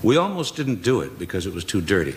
We almost didn't do it because it was too dirty.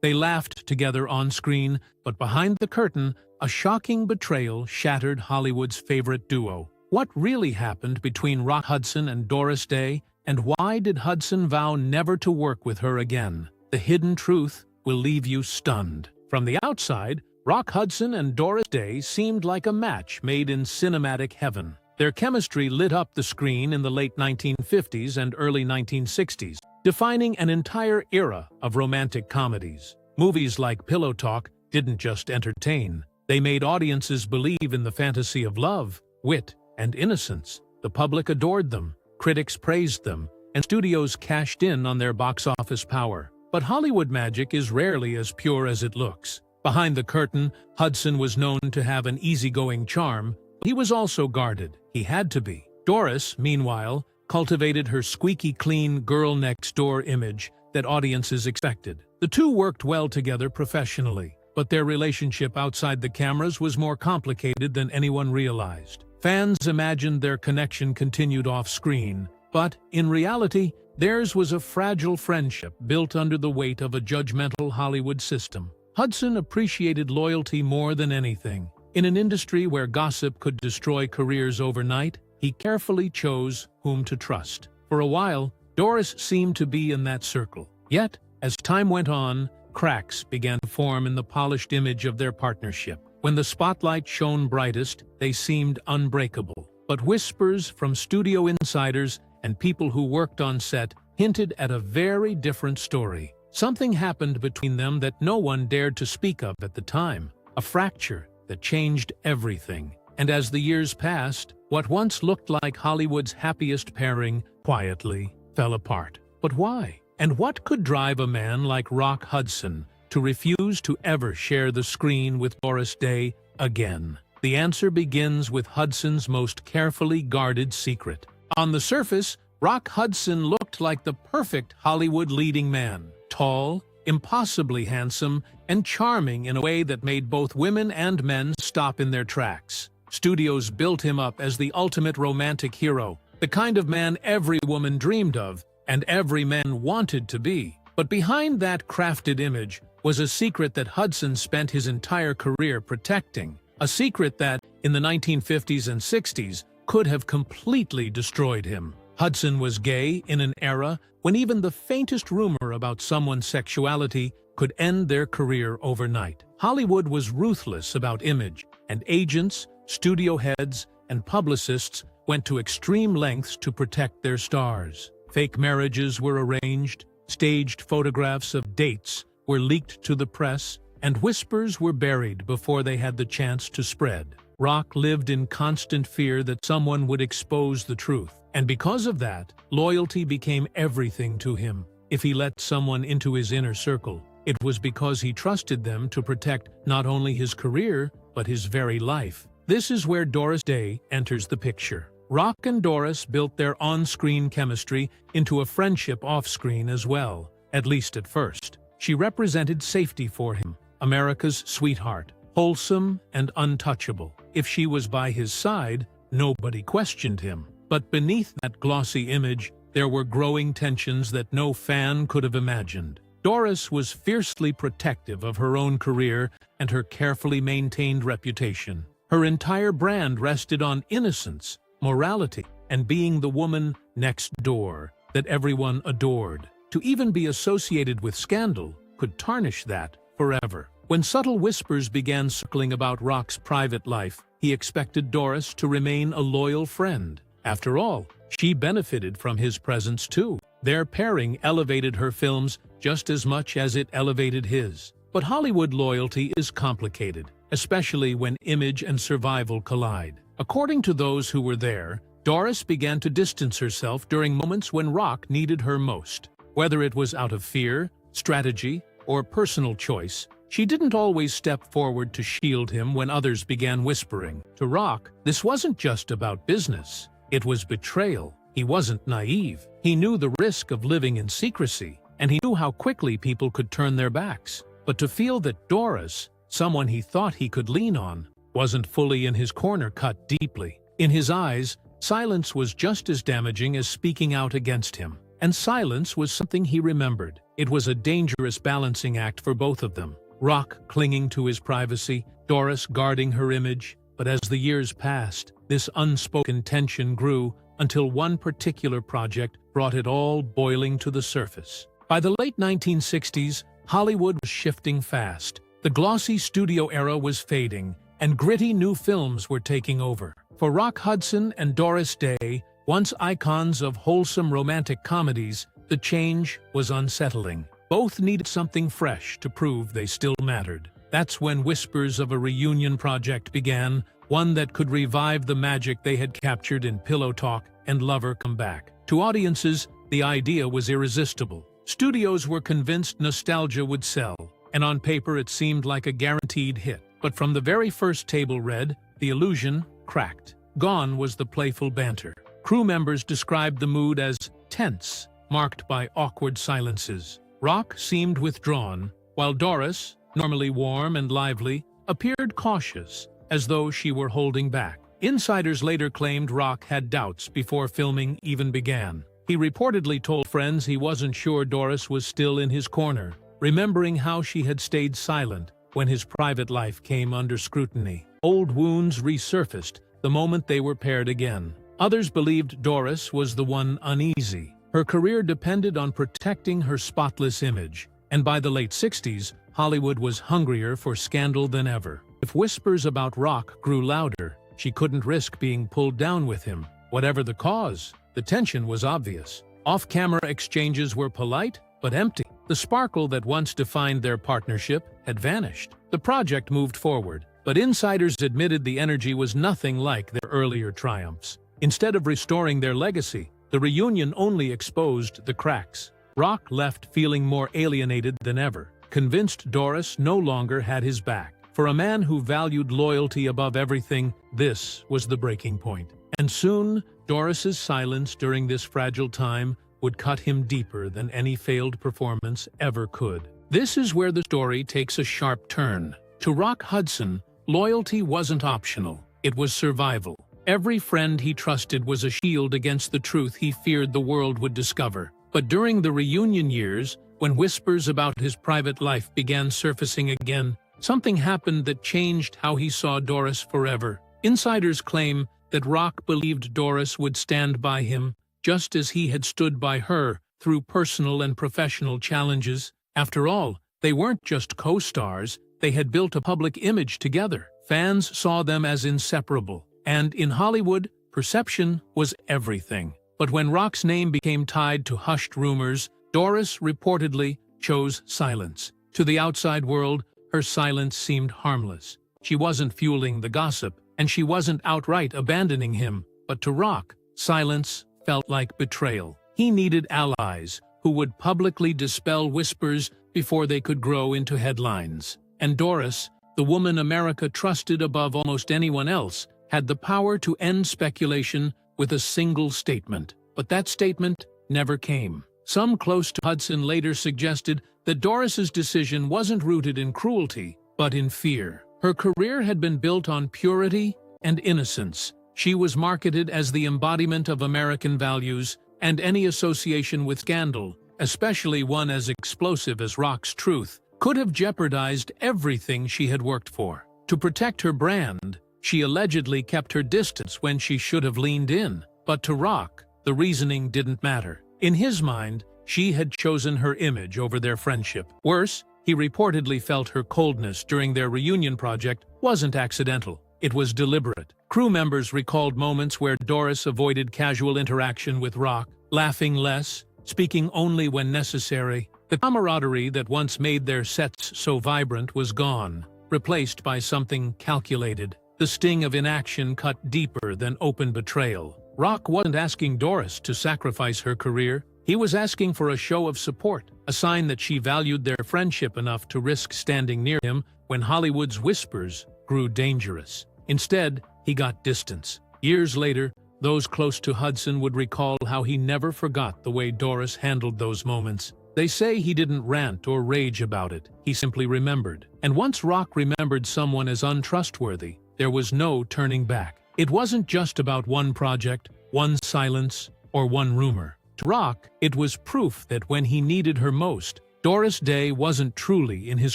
They laughed together on screen, but behind the curtain, a shocking betrayal shattered Hollywood's favorite duo. What really happened between Rock Hudson and Doris Day, and why did Hudson vow never to work with her again? The hidden truth will leave you stunned. From the outside, Rock Hudson and Doris Day seemed like a match made in cinematic heaven. Their chemistry lit up the screen in the late 1950s and early 1960s, defining an entire era of romantic comedies. Movies like Pillow Talk didn't just entertain. They made audiences believe in the fantasy of love, wit, and innocence. The public adored them, critics praised them, and studios cashed in on their box office power. But Hollywood magic is rarely as pure as it looks. Behind the curtain, Hudson was known to have an easygoing charm, but he was also guarded. He had to be. Doris, meanwhile, cultivated her squeaky clean girl-next-door image that audiences expected. The two worked well together professionally, but their relationship outside the cameras was more complicated than anyone realized. Fans imagined their connection continued off-screen, but, in reality, theirs was a fragile friendship built under the weight of a judgmental Hollywood system. Hudson appreciated loyalty more than anything. In an industry where gossip could destroy careers overnight, he carefully chose whom to trust. For a while, Doris seemed to be in that circle. Yet, as time went on, cracks began to form in the polished image of their partnership. When the spotlight shone brightest, they seemed unbreakable. But whispers from studio insiders and people who worked on set hinted at a very different story. Something happened between them that no one dared to speak of at the time. A fracture that changed everything. And as the years passed, what once looked like Hollywood's happiest pairing quietly fell apart. But why? And what could drive a man like Rock Hudson to refuse to ever share the screen with Doris Day again? The answer begins with Hudson's most carefully guarded secret. On the surface, Rock Hudson looked like the perfect Hollywood leading man. Tall, impossibly handsome, and charming in a way that made both women and men stop in their tracks. Studios built him up as the ultimate romantic hero, the kind of man every woman dreamed of and every man wanted to be. But behind that crafted image was a secret that Hudson spent his entire career protecting. A secret that, in the 1950s and 60s, could have completely destroyed him. Hudson was gay in an era when even the faintest rumor about someone's sexuality could end their career overnight. Hollywood was ruthless about image, and agents, studio heads, and publicists went to extreme lengths to protect their stars. Fake marriages were arranged, staged photographs of dates were leaked to the press, and whispers were buried before they had the chance to spread. Rock lived in constant fear that someone would expose the truth. And because of that, loyalty became everything to him. If he let someone into his inner circle, it was because he trusted them to protect not only his career, but his very life. This is where Doris Day enters the picture. Rock and Doris built their on-screen chemistry into a friendship off-screen as well, at least at first. She represented safety for him, America's sweetheart, wholesome and untouchable. If she was by his side, nobody questioned him. But beneath that glossy image, there were growing tensions that no fan could have imagined. Doris was fiercely protective of her own career and her carefully maintained reputation. Her entire brand rested on innocence, morality, and being the woman next door that everyone adored. To even be associated with scandal could tarnish that forever. When subtle whispers began circling about Rock's private life, he expected Doris to remain a loyal friend. After all, she benefited from his presence too. Their pairing elevated her films just as much as it elevated his. But Hollywood loyalty is complicated, especially when image and survival collide. According to those who were there, Doris began to distance herself during moments when Rock needed her most. Whether it was out of fear, strategy, or personal choice, she didn't always step forward to shield him when others began whispering. To Rock, this wasn't just about business. It was betrayal. He wasn't naive. He knew the risk of living in secrecy, and he knew how quickly people could turn their backs. But to feel that Doris, someone he thought he could lean on, wasn't fully in his corner cut deeply. In his eyes, Silence was just as damaging as speaking out against him. And silence was something he remembered. It was a dangerous balancing act for both of them. Rock clinging to his privacy, Doris guarding her image. But as the years passed, this unspoken tension grew until one particular project brought it all boiling to the surface. By the late 1960s, Hollywood was shifting fast. The glossy studio era was fading, and gritty new films were taking over. For Rock Hudson and Doris Day, once icons of wholesome romantic comedies, the change was unsettling. Both needed something fresh to prove they still mattered. That's when whispers of a reunion project began, one that could revive the magic they had captured in Pillow Talk and Lover Come Back. To audiences, the idea was irresistible. Studios were convinced nostalgia would sell, and on paper it seemed like a guaranteed hit. But from the very first table read, the illusion cracked. Gone was the playful banter. Crew members described the mood as tense, marked by awkward silences. Rock seemed withdrawn, while Doris, normally warm and lively, appeared cautious, as though she were holding back. Insiders later claimed Rock had doubts before filming even began. He reportedly told friends he wasn't sure Doris was still in his corner, remembering how she had stayed silent when his private life came under scrutiny. Old wounds resurfaced the moment they were paired again. Others believed Doris was the one uneasy. Her career depended on protecting her spotless image, and by the late 60s, Hollywood was hungrier for scandal than ever. If whispers about Rock grew louder, she couldn't risk being pulled down with him. Whatever the cause, the tension was obvious. Off-camera exchanges were polite, but empty. The sparkle that once defined their partnership had vanished. The project moved forward, but insiders admitted the energy was nothing like their earlier triumphs. Instead of restoring their legacy, the reunion only exposed the cracks. Rock left feeling more alienated than ever, convinced Doris no longer had his back. For a man who valued loyalty above everything, this was the breaking point. And soon, Doris's silence during this fragile time would cut him deeper than any failed performance ever could. This is where the story takes a sharp turn. To Rock Hudson, loyalty wasn't optional. It was survival. Every friend he trusted was a shield against the truth he feared the world would discover. But during the reunion years, when whispers about his private life began surfacing again, something happened that changed how he saw Doris forever. Insiders claim that Rock believed Doris would stand by him, just as he had stood by her through personal and professional challenges. After all, they weren't just co-stars, they had built a public image together. Fans saw them as inseparable. And in Hollywood, perception was everything. But when Rock's name became tied to hushed rumors, Doris reportedly chose silence. To the outside world, her silence seemed harmless. She wasn't fueling the gossip, and she wasn't outright abandoning him. But to Rock, silence felt like betrayal. He needed allies who would publicly dispel whispers before they could grow into headlines. And Doris, the woman America trusted above almost anyone else, had the power to end speculation with a single statement. But that statement never came. Some close to Hudson later suggested that Doris's decision wasn't rooted in cruelty, but in fear. Her career had been built on purity and innocence. She was marketed as the embodiment of American values, and any association with scandal, especially one as explosive as Rock's truth, could have jeopardized everything she had worked for. To protect her brand, she allegedly kept her distance when she should have leaned in. But to Rock, the reasoning didn't matter. In his mind, she had chosen her image over their friendship. Worse, he reportedly felt her coldness during their reunion project wasn't accidental. It was deliberate. Crew members recalled moments where Doris avoided casual interaction with Rock, laughing less, speaking only when necessary. The camaraderie that once made their sets so vibrant was gone, replaced by something calculated. The sting of inaction cut deeper than open betrayal. Rock wasn't asking Doris to sacrifice her career. He was asking for a show of support, a sign that she valued their friendship enough to risk standing near him when Hollywood's whispers grew dangerous. Instead, he got distance. Years later, those close to Hudson would recall how he never forgot the way Doris handled those moments. They say he didn't rant or rage about it. He simply remembered. And once Rock remembered someone as untrustworthy, there was no turning back. It wasn't just about one project, one silence, or one rumor. To Rock, it was proof that when he needed her most, Doris Day wasn't truly in his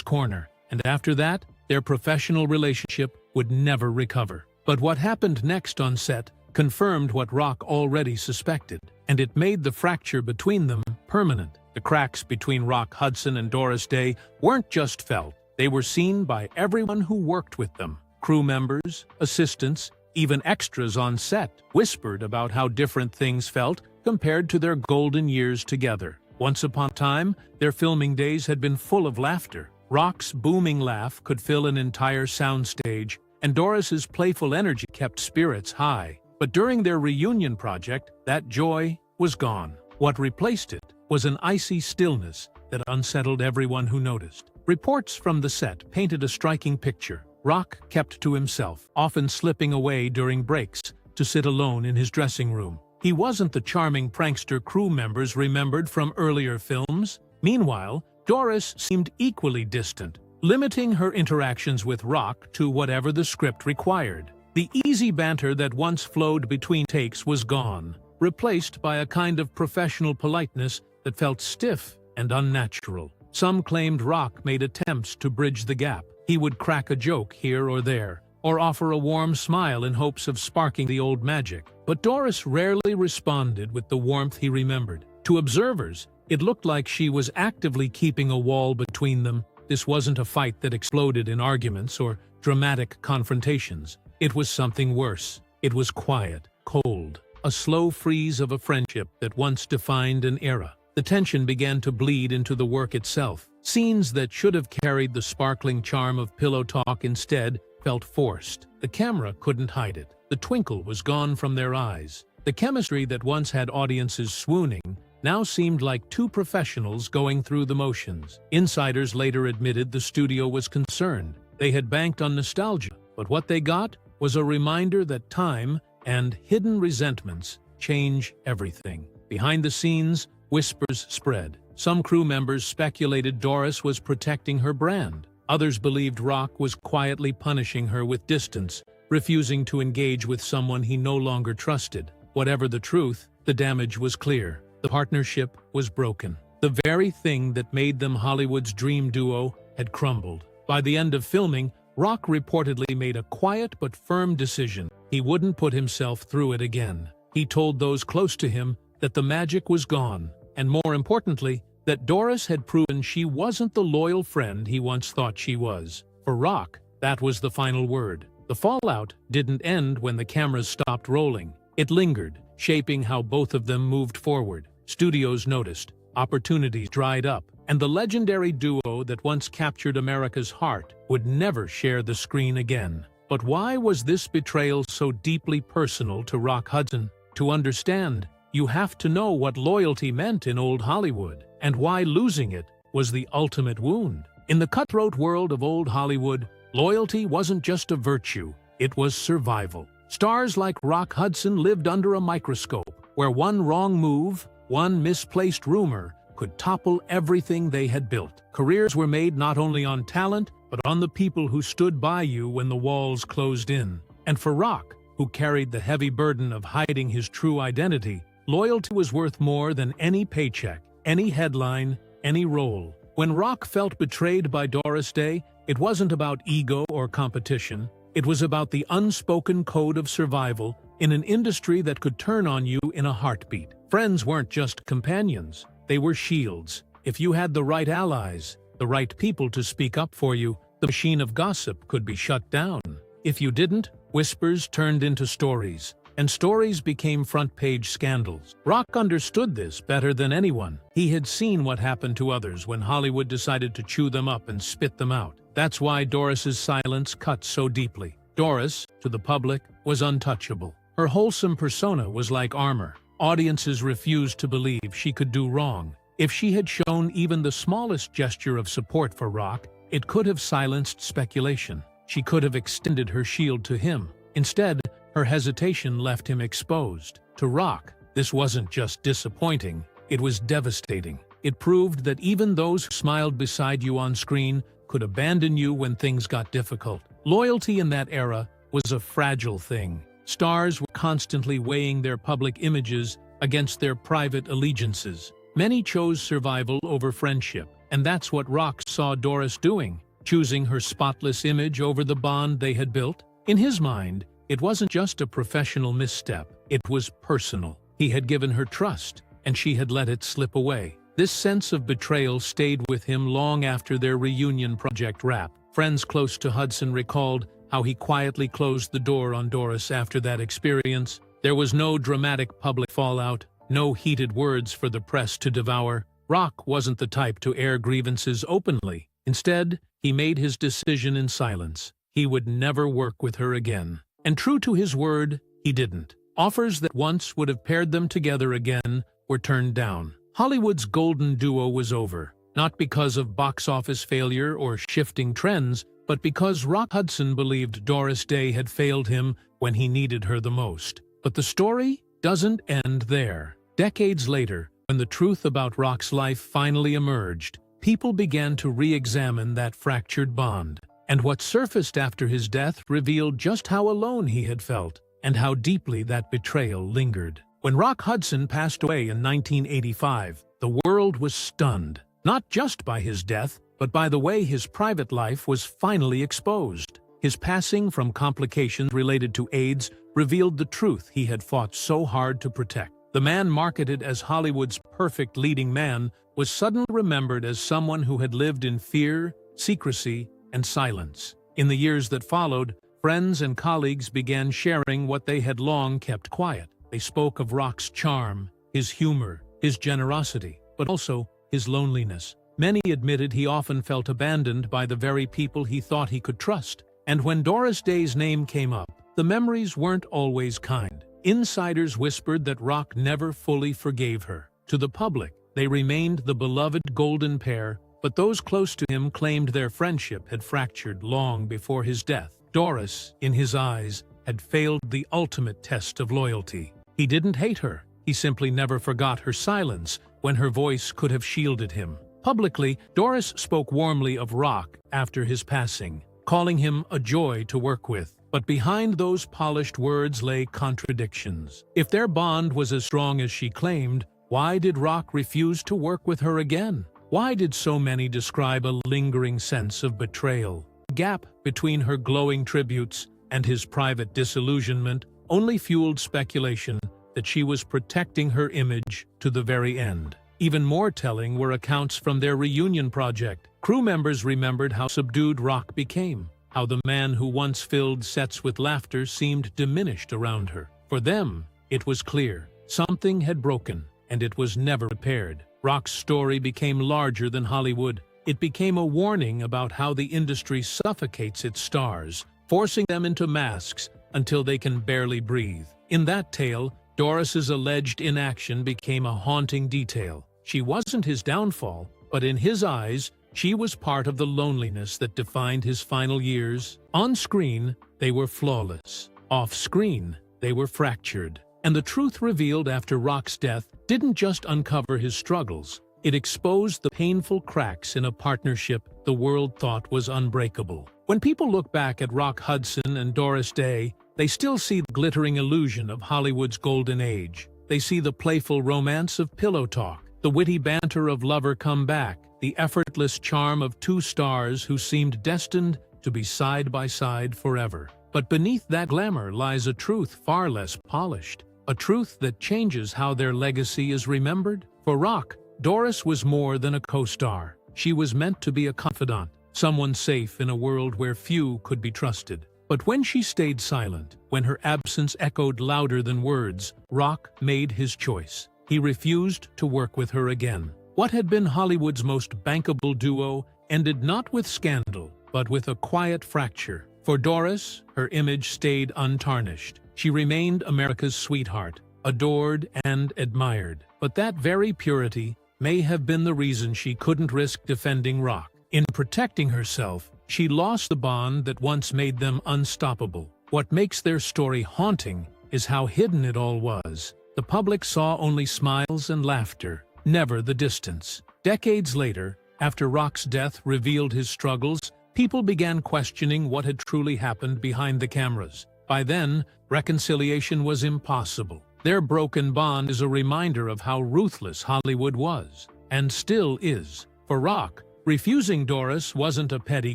corner, and after that, their professional relationship would never recover. But what happened next on set confirmed what Rock already suspected, and it made the fracture between them permanent. The cracks between Rock Hudson and Doris Day weren't just felt, they were seen by everyone who worked with them. Crew members, assistants, even extras on set whispered about how different things felt compared to their golden years together. Once upon a time, their filming days had been full of laughter. Rock's booming laugh could fill an entire soundstage, and Doris's playful energy kept spirits high. But during their reunion project, that joy was gone. What replaced it was an icy stillness that unsettled everyone who noticed. Reports from the set painted a striking picture. Rock kept to himself, often slipping away during breaks to sit alone in his dressing room. He wasn't the charming prankster crew members remembered from earlier films. Meanwhile, Doris seemed equally distant, limiting her interactions with Rock to whatever the script required. The easy banter that once flowed between takes was gone, replaced by a kind of professional politeness that felt stiff and unnatural. Some claimed Rock made attempts to bridge the gap. He would crack a joke here or there, or offer a warm smile in hopes of sparking the old magic. But Doris rarely responded with the warmth he remembered. To observers, it looked like she was actively keeping a wall between them. This wasn't a fight that exploded in arguments or dramatic confrontations. It was something worse. It was quiet, cold, a slow freeze of a friendship that once defined an era. The tension began to bleed into the work itself. Scenes that should have carried the sparkling charm of pillow talk instead felt forced. The camera couldn't hide it. The twinkle was gone from their eyes. The chemistry that once had audiences swooning now seemed like two professionals going through the motions. Insiders later admitted the studio was concerned. They had banked on nostalgia, but what they got was a reminder that time and hidden resentments change everything. Behind the scenes, whispers spread. Some crew members speculated Doris was protecting her brand. Others believed Rock was quietly punishing her with distance, refusing to engage with someone he no longer trusted. Whatever the truth, the damage was clear. The partnership was broken. The very thing that made them Hollywood's dream duo had crumbled. By the end of filming, Rock reportedly made a quiet but firm decision. He wouldn't put himself through it again. He told those close to him that the magic was gone, and more importantly, that Doris had proven she wasn't the loyal friend he once thought she was. For Rock, that was the final word. The fallout didn't end when the cameras stopped rolling. It lingered, shaping how both of them moved forward. Studios noticed, opportunities dried up, and the legendary duo that once captured America's heart would never share the screen again. But why was this betrayal so deeply personal to Rock Hudson? To understand, you have to know what loyalty meant in old Hollywood, and why losing it was the ultimate wound. In the cutthroat world of old Hollywood, loyalty wasn't just a virtue, it was survival. Stars like Rock Hudson lived under a microscope, where one wrong move, one misplaced rumor, could topple everything they had built. Careers were made not only on talent, but on the people who stood by you when the walls closed in. And for Rock, who carried the heavy burden of hiding his true identity, loyalty was worth more than any paycheck, any headline, any role. When Rock felt betrayed by Doris Day, it wasn't about ego or competition. It was about the unspoken code of survival in an industry that could turn on you in a heartbeat. Friends weren't just companions, they were shields. If you had the right allies, the right people to speak up for you, the machine of gossip could be shut down. If you didn't, whispers turned into stories, and stories became front-page scandals. Rock understood this better than anyone. He had seen what happened to others when Hollywood decided to chew them up and spit them out. That's why Doris's silence cut so deeply. Doris, to the public, was untouchable. Her wholesome persona was like armor. Audiences refused to believe she could do wrong. If she had shown even the smallest gesture of support for Rock, it could have silenced speculation. She could have extended her shield to him. Instead, her hesitation left him exposed. To Rock, this wasn't just disappointing, it was devastating. It proved that even those who smiled beside you on screen could abandon you when things got difficult. Loyalty in that era was a fragile thing. Stars were constantly weighing their public images against their private allegiances. Many chose survival over friendship, and that's what Rock saw Doris doing, choosing her spotless image over the bond they had built. In his mind, it wasn't just a professional misstep, it was personal. He had given her trust, and she had let it slip away. This sense of betrayal stayed with him long after their reunion project wrapped. Friends close to Hudson recalled how he quietly closed the door on Doris after that experience. There was no dramatic public fallout, no heated words for the press to devour. Rock wasn't the type to air grievances openly. Instead, he made his decision in silence. He would never work with her again. And true to his word, he didn't. Offers that once would have paired them together again were turned down. Hollywood's golden duo was over, not because of box office failure or shifting trends, but because Rock Hudson believed Doris Day had failed him when he needed her the most. But the story doesn't end there. Decades later, when the truth about Rock's life finally emerged, people began to re-examine that fractured bond. And what surfaced after his death revealed just how alone he had felt and how deeply that betrayal lingered. When Rock Hudson passed away in 1985, the world was stunned, not just by his death, but by the way his private life was finally exposed. His passing from complications related to AIDS revealed the truth he had fought so hard to protect. The man marketed as Hollywood's perfect leading man was suddenly remembered as someone who had lived in fear, secrecy, and silence. In the years that followed, friends and colleagues began sharing what they had long kept quiet. They spoke of Rock's charm, his humor, his generosity, but also his loneliness. Many admitted he often felt abandoned by the very people he thought he could trust. And when Doris Day's name came up, the memories weren't always kind. Insiders whispered that Rock never fully forgave her. To the public, they remained the beloved golden pair, but those close to him claimed their friendship had fractured long before his death. Doris, in his eyes, had failed the ultimate test of loyalty. He didn't hate her. He simply never forgot her silence when her voice could have shielded him. Publicly, Doris spoke warmly of Rock after his passing, calling him a joy to work with. But behind those polished words lay contradictions. If their bond was as strong as she claimed, why did Rock refuse to work with her again? Why did so many describe a lingering sense of betrayal? The gap between her glowing tributes and his private disillusionment only fueled speculation that she was protecting her image to the very end. Even more telling were accounts from their reunion project. Crew members remembered how subdued Rock became, how the man who once filled sets with laughter seemed diminished around her. For them, it was clear. Something had broken, and it was never repaired. Rock's story became larger than Hollywood. It became a warning about how the industry suffocates its stars, forcing them into masks until they can barely breathe. In that tale, Doris's alleged inaction became a haunting detail. She wasn't his downfall, but in his eyes, she was part of the loneliness that defined his final years. On screen, they were flawless. Off screen, they were fractured. And the truth revealed after Rock's death didn't just uncover his struggles. It exposed the painful cracks in a partnership the world thought was unbreakable. When people look back at Rock Hudson and Doris Day, they still see the glittering illusion of Hollywood's golden age. They see the playful romance of pillow talk, the witty banter of Lover Come Back, the effortless charm of two stars who seemed destined to be side by side forever. But beneath that glamour lies a truth far less polished, a truth that changes how their legacy is remembered. For Rock, Doris was more than a co-star. She was meant to be a confidant, someone safe in a world where few could be trusted. But when she stayed silent, when her absence echoed louder than words, Rock made his choice. He refused to work with her again. What had been Hollywood's most bankable duo ended not with scandal, but with a quiet fracture. For Doris, her image stayed untarnished. She remained America's sweetheart, adored and admired. But that very purity may have been the reason she couldn't risk defending Rock. In protecting herself, she lost the bond that once made them unstoppable. What makes their story haunting is how hidden it all was. The public saw only smiles and laughter, never the distance. Decades later, after Rock's death revealed his struggles, people began questioning what had truly happened behind the cameras. By then, reconciliation was impossible. Their broken bond is a reminder of how ruthless Hollywood was, and still is. For Rock, refusing Doris wasn't a petty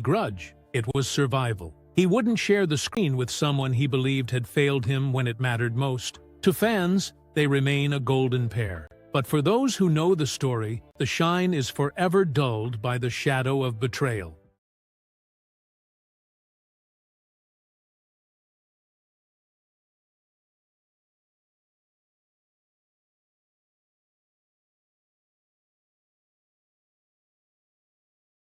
grudge, it was survival. He wouldn't share the screen with someone he believed had failed him when it mattered most. To fans, they remain a golden pair. But for those who know the story, the shine is forever dulled by the shadow of betrayal.